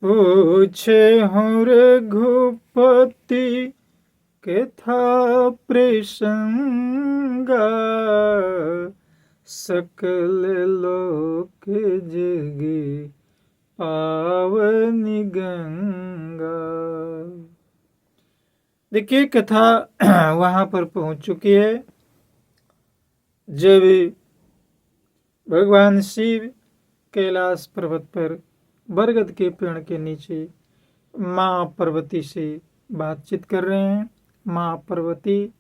पूछे हूँ रघुपति के था प्रसंगा, सकल लोक जगी पावनी गंगा। देखिए कथा वहां पर पहुंच चुकी है जब भगवान शिव कैलाश पर्वत पर बरगद के पेड़ के नीचे माँ पार्वती से बातचीत कर रहे हैं। माँ पार्वती,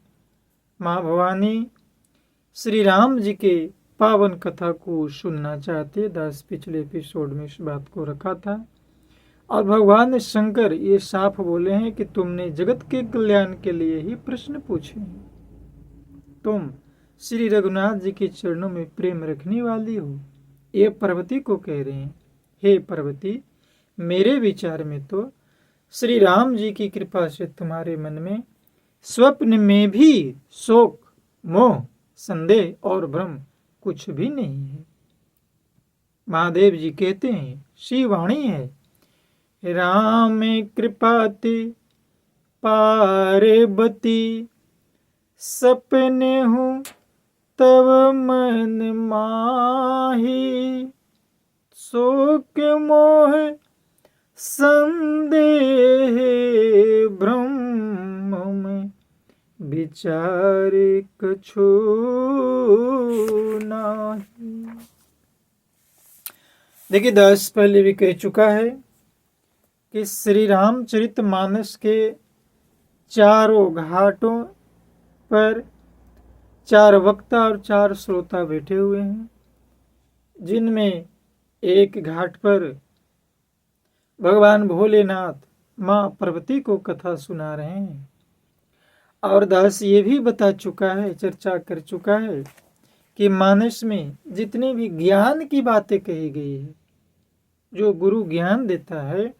माँ भवानी श्री राम जी के पावन कथा को सुनना चाहते। दास पिछले एपिसोड में इस बात को रखा था और भगवान शंकर ये साफ बोले हैं कि तुमने जगत के कल्याण के लिए ही प्रश्न पूछे हैं। तुम श्री रघुनाथ जी के चरणों में प्रेम रखने वाली हो, ये पार्वती को कह रहे हैं। हे पार्वती, मेरे विचार में तो श्री राम जी की कृपा से तुम्हारे मन में स्वप्न में भी शोक, मोह, संदेह और भ्रम कुछ भी नहीं है। महादेव जी कहते हैं, शिव वाणी है, राम कृपाति पार्वती, सपने हूँ तब मन माही, शोक मोह संदेह ब्रह्म में विचार कछु नाही। देखिए दास पहले भी कह चुका है कि श्री रामचरित मानस के चारों घाटों पर 4 वक्ता और 4 श्रोता बैठे हुए हैं, जिनमें एक घाट पर भगवान भोलेनाथ माँ पार्वती को कथा सुना रहे हैं। और दास ये भी बता चुका है, चर्चा कर चुका है कि मानस में जितने भी ज्ञान की बातें कही गई है, जो गुरु ज्ञान देता है,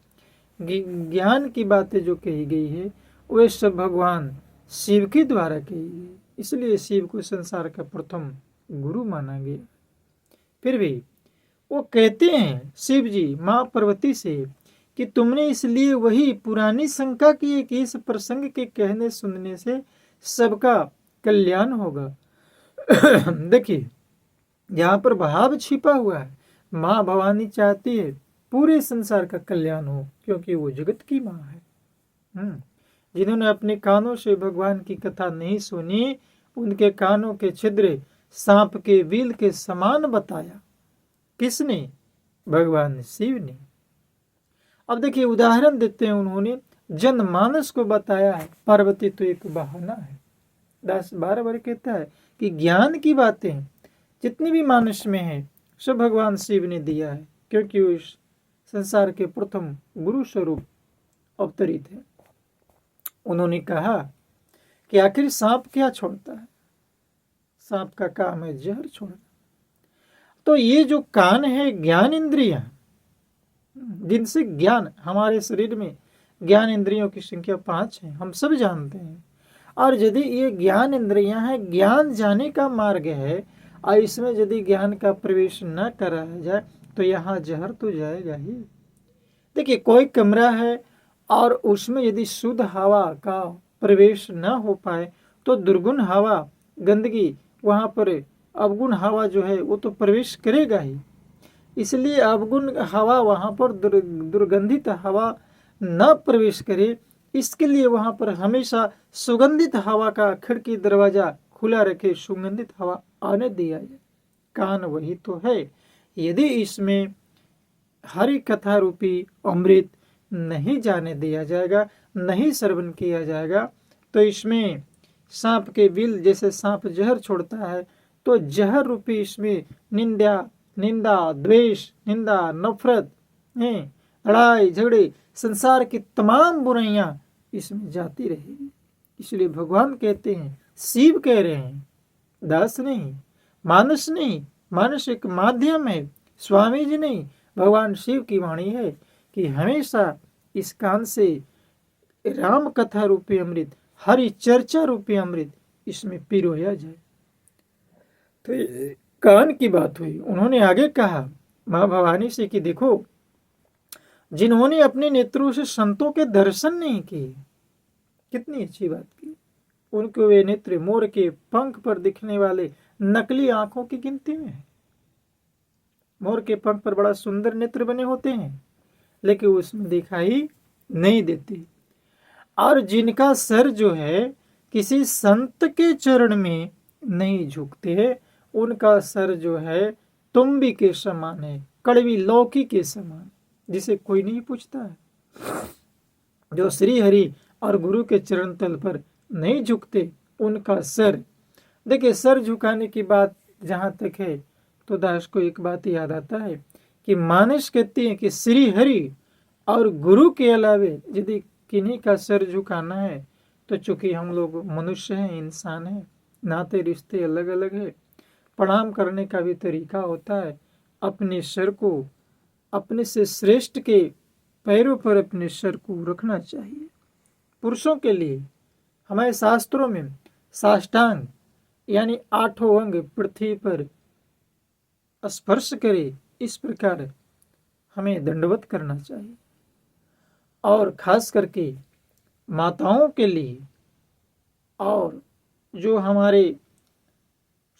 ज्ञान की बातें जो कही गई है, वे सब भगवान शिव के द्वारा कही गई। इसलिए शिव को संसार का प्रथम गुरु माना गया। फिर भी वो कहते हैं शिव जी माँ पार्वती से कि तुमने इसलिए वही पुरानी शंका की है कि इस प्रसंग के कहने सुनने से सबका कल्याण होगा। देखिए यहाँ पर भाव छिपा हुआ है। माँ भवानी चाहती है पूरे संसार का कल्याण हो, क्योंकि वो जगत की माँ है। जिन्होंने अपने कानों से भगवान की कथा नहीं सुनी, उनके कानों के छिद्र सांप के बिल के समान बताया। किसने? भगवान शिव ने। अब देखिए उदाहरण देते हैं, उन्होंने जनमानस को बताया है। पार्वती तो एक बहाना है। दास बार बार कहता है कि ज्ञान की बातें जितनी भी मानस में है सब भगवान शिव ने दिया है, क्योंकि वो इस संसार के प्रथम गुरु स्वरूप अवतरित है। उन्होंने कहा कि आखिर सांप क्या छोड़ता है? सांप का काम है जहर छोड़ना। तो ये जो कान है ज्ञान इंद्रियां, जिनसे ज्ञान, हमारे शरीर में ज्ञान इंद्रियों की संख्या 5 है, हम सब जानते हैं। और यदि ये ज्ञान इंद्रियां हैं, ज्ञान जाने का मार्ग है, और इसमें यदि ज्ञान का प्रवेश न कराया जाए तो यहाँ जहर तो जाएगा ही। देखिए कोई कमरा है और उसमें यदि शुद्ध हवा का प्रवेश न हो पाए तो दुर्गुण हवा, गंदगी, वहाँ पर अवगुण हवा जो है वो तो प्रवेश करेगा ही। इसलिए अवगुण हवा वहाँ पर, दुर्गंधित हवा न प्रवेश करे, इसके लिए वहाँ पर हमेशा सुगंधित हवा का खिड़की दरवाजा खुला रखे, सुगंधित हवा आने दिया जाए। कान वही तो है। यदि इसमें हरि कथा रूपी अमृत नहीं जाने दिया जाएगा, नहीं श्रवण किया जाएगा, तो इसमें सांप के बिल जैसे सांप जहर छोड़ता है, तो जहर रूपी इसमें निंदा, द्वेष, निंदा, नफरत, लड़ाई झगड़े, संसार की तमाम बुराइयां इसमें जाती रहेगी। इसलिए भगवान कहते हैं, शिव कह रहे हैं, दास नहीं, मानस नहीं। मानस एक माध्यम है, स्वामी जी नहीं, भगवान शिव की वाणी है कि हमेशा इस कान से राम कथा रूपी अमृत, हरि चर्चा रूपी अमृत इसमें पिरोया जाए। तो कान की बात हुई। उन्होंने आगे कहा माँ भवानी से कि देखो जिन्होंने अपने नेत्रों से संतों के दर्शन नहीं किए। कितनी अच्छी बात की। उनके वे नेत्र मोर के पंख पर दिखने वाले नकली आंखों की गिनती में है। मोर के पंख पर बड़ा सुंदर नेत्र बने होते हैं, लेकिन उसमें दिखाई नहीं देती। और जिनका सर जो है किसी संत के चरण में नहीं झुकते, उनका सर जो है तुम्बी के समान है, कड़वी लौकी के समान, जिसे कोई नहीं पूछता है। जो श्री हरि और गुरु के चरण तल पर नहीं झुकते, उनका सर, देखिए सर झुकाने की बात जहां तक है तो दास को एक बात याद आता है कि मानस कहती है कि श्री हरि और गुरु के अलावे यदि किन्हीं का सर झुकाना है तो चूंकि हम लोग मनुष्य हैं, इंसान हैं, नाते रिश्ते अलग अलग है, प्रणाम करने का भी तरीका होता है। अपने सर को अपने से श्रेष्ठ के पैरों पर अपने सर को रखना चाहिए। पुरुषों के लिए हमारे शास्त्रों में साष्टांग यानी 8 अंग पृथ्वी पर स्पर्श करे, इस प्रकार हमें दंडवत करना चाहिए। और खास करके माताओं के लिए और जो हमारे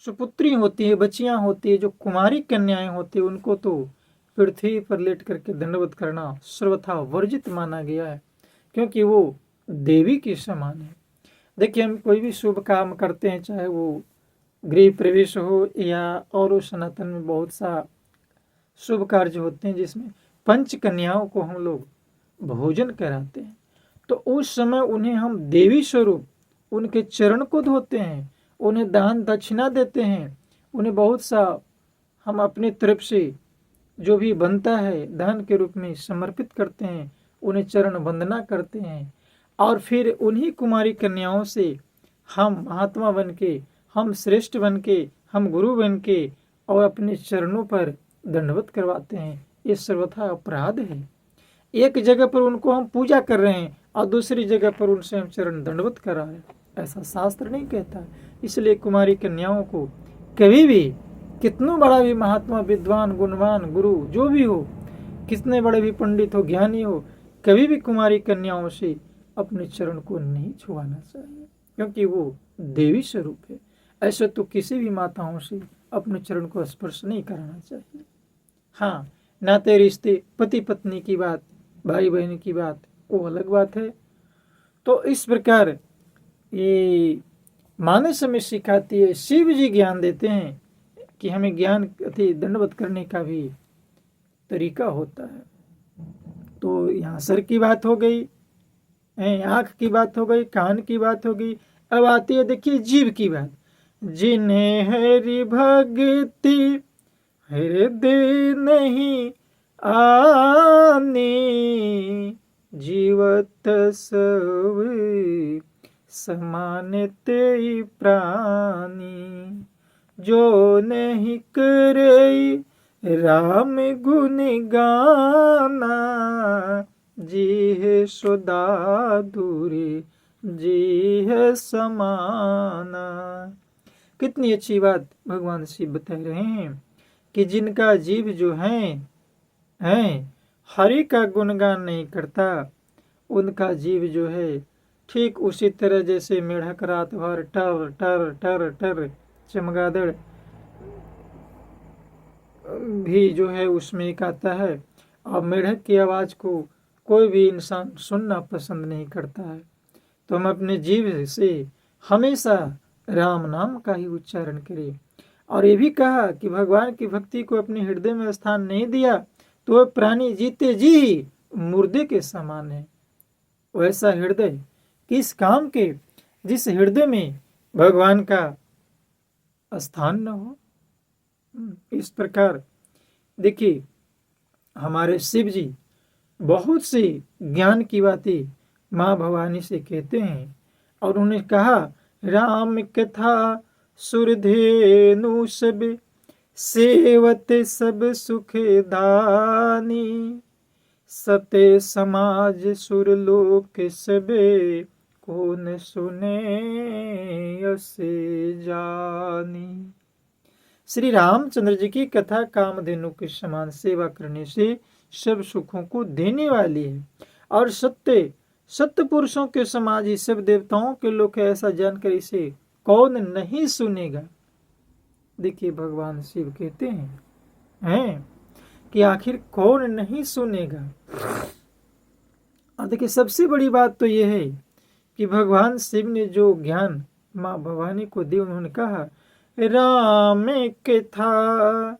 सुपुत्री होती है, बच्चियां होती है, जो कुमारी कन्याएं होती है, उनको तो पृथ्वी पर लेट करके दंडवत करना सर्वथा वर्जित माना गया है, क्योंकि वो देवी के समान है। देखिए हम कोई भी शुभ काम करते हैं, चाहे वो गृह प्रवेश हो या और सनातन में बहुत सा शुभ कार्य होते हैं जिसमें पंच कन्याओं को हम लोग भोजन कराते हैं, तो उस समय उन्हें हम देवी स्वरूप उनके चरण को धोते हैं, उन्हें दान दक्षिणा देते हैं, उन्हें बहुत सा हम अपनी तरफ से जो भी बनता है दान के रूप में समर्पित करते हैं, उन्हें चरण वंदना करते हैं। और फिर उन्हीं कुमारी कन्याओं से हम महात्मा बन के, हम श्रेष्ठ बन के, हम गुरु बन के और अपने चरणों पर दंडवत करवाते हैं। ये सर्वथा अपराध है। एक जगह पर उनको हम पूजा कर रहे हैं और दूसरी जगह पर उनसे हम चरण दंडवत कर रहे हैं, ऐसा शास्त्र नहीं कहता। इसलिए कुमारी कन्याओं को कभी भी, कितनों बड़ा भी महात्मा, विद्वान, गुणवान, गुरु जो भी हो, कितने बड़े भी पंडित हो, ज्ञानी हो, कभी भी कुमारी कन्याओं से अपने चरण को नहीं छुआना चाहिए, क्योंकि वो देवी स्वरूप है। ऐसे तो किसी भी माताओं से अपने चरण को स्पर्श नहीं कराना चाहिए। हाँ, नाते रिश्ते, पति पत्नी की बात, भाई बहन की बात, वो अलग बात है। तो इस प्रकार ये मानस हमें सिखाती है, शिव जी ज्ञान देते हैं कि हमें ज्ञान अति दंडवत करने का भी तरीका होता है। तो यहाँ सर की बात हो गई, आंख की बात हो गई, कान की बात हो गई। अब आती है देखिए जीव की बात। जिन्हें हरि भक्ति हृदय नहीं आनी, जीवत सब समान ते प्राणी। जो नहीं करे राम गुण गाना, जी है सदा दूरी, जी है समाना। कितनी अच्छी बात भगवान शिव बता रहे हैं कि जिनका जीव जो है हरि का गुणगान नहीं करता, उनका जीव जो है ठीक उसी तरह जैसे मेढक रात भर टर टर टर टर चमगादड़ भी जो है उसमें एक आता है, और मेढक की आवाज़ को कोई भी इंसान सुनना पसंद नहीं करता है। तो हम अपने जीव से हमेशा राम नाम का ही उच्चारण करें। और ये भी कहा कि भगवान की भक्ति को अपने हृदय में स्थान नहीं दिया तो वह प्राणी जीते जी ही मुर्दे के समान है। वैसा हृदय किस काम के जिस हृदय में भगवान का स्थान न हो। इस प्रकार देखिए हमारे शिव जी बहुत सी ज्ञान की बातें माँ भवानी से कहते हैं, और उन्हें कहा राम कथा सुरधेनु सब सेवत सब सुख दानी, सत्य समाज सुरलोक सबे कौन सुने असे जानी। श्री रामचंद्र जी की कथा कामधेनु के समान सेवा करने से सब सुखों को देने वाली है। और सत्य पुरुषों के समाज ही सब देवताओं के लोग ऐसा जानकर इसे कौन नहीं सुनेगा। देखिए भगवान शिव कहते हैं कि आखिर कौन नहीं सुनेगा। और देखिए सबसे बड़ी बात तो यह है कि भगवान शिव ने जो ज्ञान माँ भवानी को दी, उन्होंने कहा राम कथा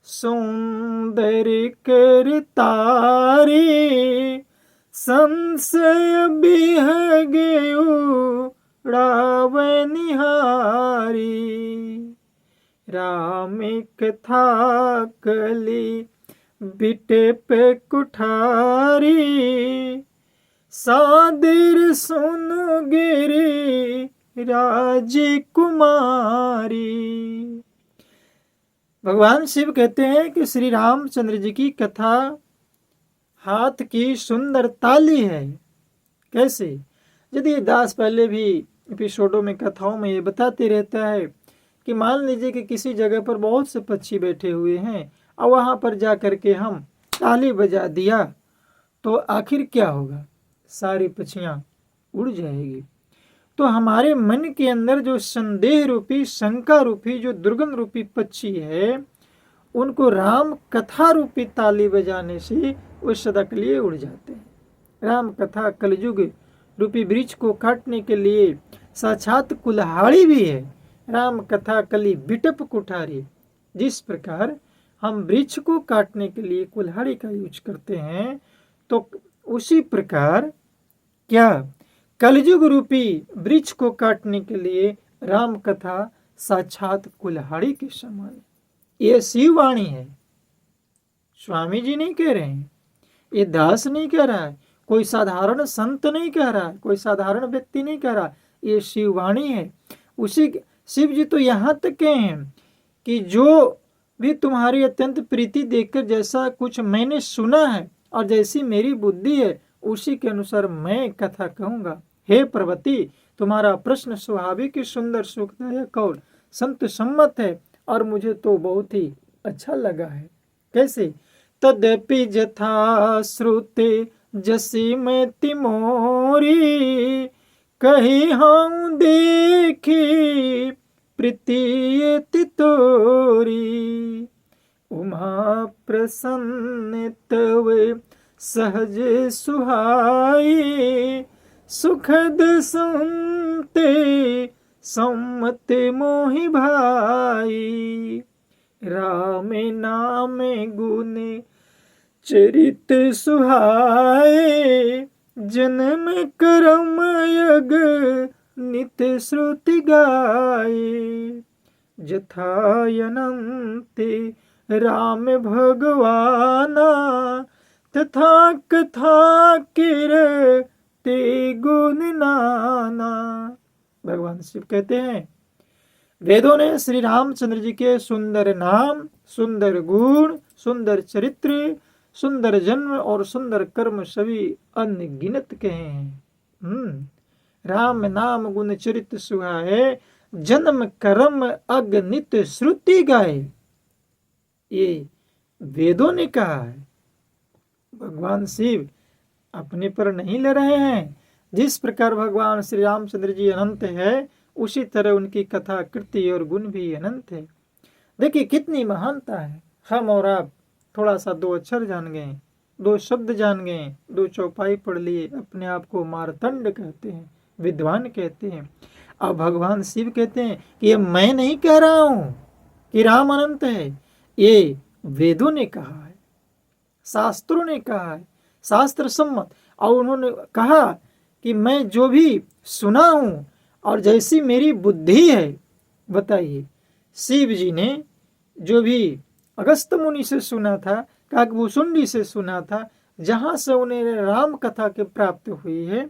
सुंदर कर तारी, संशय बिह गयो रावण निहारी। राम कथा कली बिटे पे कुठारी, सादर सुन गिरी राजकुमारी। भगवान शिव कहते हैं कि श्री रामचंद्र जी की कथा हाथ की सुंदर ताली है। कैसे? यदि दास पहले भी एपिसोडों में कथाओं में ये बताते रहता है कि मान लीजिए कि किसी जगह पर बहुत से पक्षी बैठे हुए हैं और वहां पर जा करके हम ताली बजा दिया तो आखिर क्या होगा? सारी पक्षियां उड़ जाएगी। तो हमारे मन के अंदर जो संदेह रूपी, शंका रूपी, जो दुर्गंध रूपी पक्षी है, उनको राम कथा रूपी ताली बजाने से वो सदा के लिए उड़ जाते हैं। राम कथा कलयुग रूपी वृक्ष को काटने के लिए साक्षात कुल्हाड़ी भी है। राम कथा कली बिटप कुठारी। जिस प्रकार हम वृक्ष को काटने के लिए कुल्हाड़ी का यूज करते हैं, तो उसी प्रकार क्या कलयुग रूपी वृक्ष को काटने के लिए राम कथा साक्षात कुल्हाड़ी के समान। ये शिव वाणी है, स्वामी जी नहीं कह रहे हैं, ये दास नहीं कह रहा है, कोई साधारण संत नहीं कह रहा है, कोई साधारण व्यक्ति नहीं कह रहा, ये शिव वाणी है। उसी शिव जी तो यहाँ तक कहे हैं कि जो भी तुम्हारी अत्यंत प्रीति देखकर जैसा कुछ मैंने सुना है और जैसी मेरी बुद्धि है उसी के अनुसार मैं कथा कहूंगा। हे प्रवती, तुम्हारा प्रश्न स्वाभाविक सुंदर सुखदायक और संत सम्मत है और मुझे तो बहुत ही अच्छा लगा है। कैसे? तदपि जथा श्रुते जसी में तिमोरी, कही हम देखी प्रीति तितोरी। उमा प्रसन्न तव सहज सुहाई, सुखद सुनते सम्मत मोहि भाई। राम नाम गुण चरित सुहाए, जन्म कर्म यग नित श्रुति गाए। जथायनन्ते राम भगवाना, तथा कथा कीरते गुण नाना। भगवान शिव कहते हैं वेदों ने श्री रामचंद्र जी के सुंदर नाम, सुंदर गुण, सुंदर चरित्र, सुंदर जन्म और सुंदर कर्म सभी अनगिनत कहे हैं। राम नाम गुण चरित सुहाए, जन्म कर्म अगणित श्रुति गाए। ये वेदों ने कहा है, भगवान शिव अपने पर नहीं ले रहे हैं। जिस प्रकार भगवान श्री रामचंद्र जी अनंत है, उसी तरह उनकी कथा, कृति और गुण भी अनंत है। देखिए कितनी महानता है। हम और आप थोड़ा सा 2 अक्षर जान गए, 2 शब्द जान गए, 2 चौपाई पढ़ लिए, अपने आप को मार्तंड कहते हैं, विद्वान कहते हैं। अब भगवान शिव कहते हैं कि ये मैं नहीं कह रहा हूं कि राम अनंत है, ये वेदों ने कहा है, शास्त्रों ने कहा है, शास्त्र सम्मत। और उन्होंने कहा कि मैं जो भी सुना हूं और जैसी मेरी बुद्धि है, बताइए शिव जी ने जो भी अगस्त मुनि से सुना था, काकभूषुंडी से सुना था, जहां से उन्हें राम कथा के प्राप्त हुई है,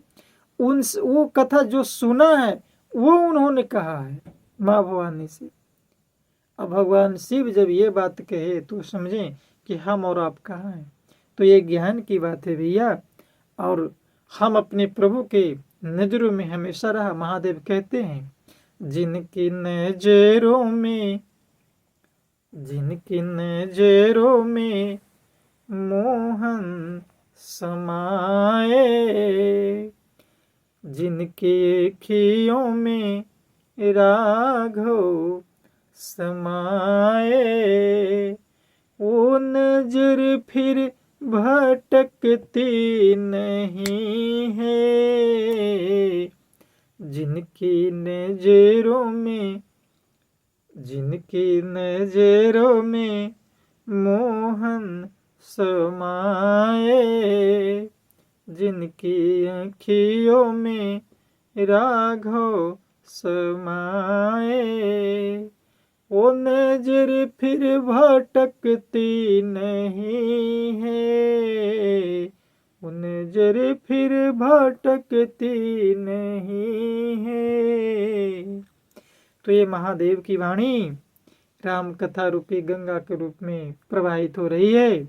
वो कथा जो सुना है वो उन्होंने कहा है माँ भवानी से। अब भगवान शिव जब ये बात कहे तो समझें कि हम और आप कहाँ हैं। तो ये ज्ञान की बात है भैया, और हम अपने प्रभु के नजरों में हमेशा रहा। महादेव कहते हैं जिनकी नजरों में मोह समाए, जिनके अखियों में राघव समाए, वो नजर फिर भटकती नहीं है, जिनकी नजरों में मोहन समाए, जिनकी आँखियों में राघव समाए, वो नजर फिर भटकती नहीं है, वो नजर फिर भटकती नहीं है। तो ये महादेव की वाणी राम कथा रूपी गंगा के रूप में प्रवाहित हो रही है।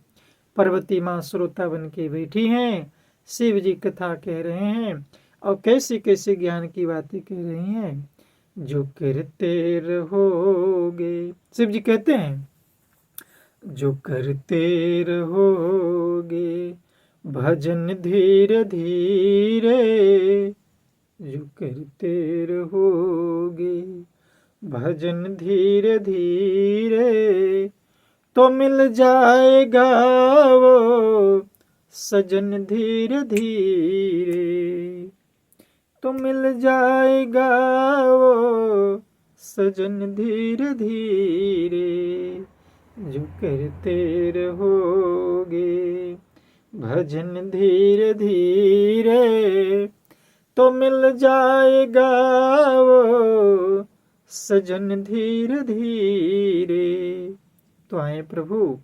पार्वती माँ श्रोता बन के बैठी हैं, शिव जी कथा कह रहे हैं और कैसी कैसी ज्ञान की बातें कह रही हैं। जो करते रहोगे, शिव जी कहते हैं, जो करते रहोगे भजन धीरे धीरे, जो करते रहोगे भजन धीरे धीरे, तो मिल जाएगा वो सजन धीरे धीरे, तो मिल जाएगा वो सजन धीरे धीरे, जो करते रहोगे भजन धीरे धीरे, तो मिल जाएगा वो सजन धीरे धीरे। तो आए प्रभु,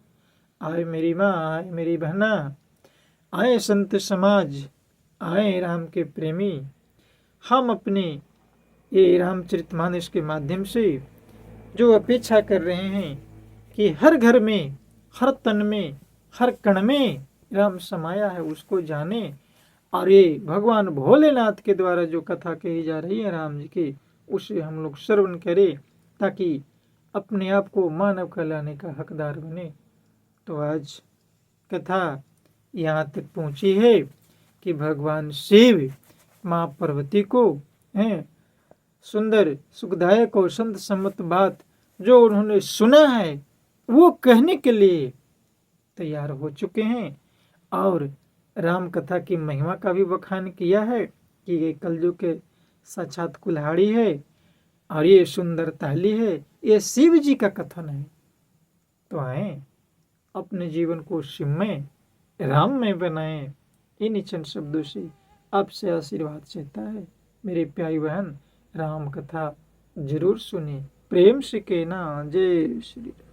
आए मेरी माँ, आए मेरी बहना, आए संत समाज, आए राम के प्रेमी, हम अपने ये रामचरितमानस के माध्यम से जो अपेक्षा कर रहे हैं कि हर घर में, हर तन में, हर कण में राम समाया है, उसको जाने, और ये भगवान भोलेनाथ के द्वारा जो कथा कही जा रही है राम जी की, उसे हम लोग श्रवण करें ताकि अपने आप को मानव कहलाने का हकदार बने। तो आज कथा यहाँ तक पहुँची है कि भगवान शिव माँ पार्वती को हैं सुंदर सुखदायक और संत सम्मत बात जो उन्होंने सुना है वो कहने के लिए तैयार हो चुके हैं, और राम कथा की महिमा का भी बखान किया है कि ये कलयुग के साक्षात कुल्हाड़ी है और ये सुंदर ताली है, ये शिव जी का कथन है। तो आए अपने जीवन को शिवमय राममय बनाएं। इन चंद शब्दों से आपसे आशीर्वाद चाहता है मेरे प्यारी बहन। राम कथा जरूर सुने, प्रेम से कहना जय श्री राम।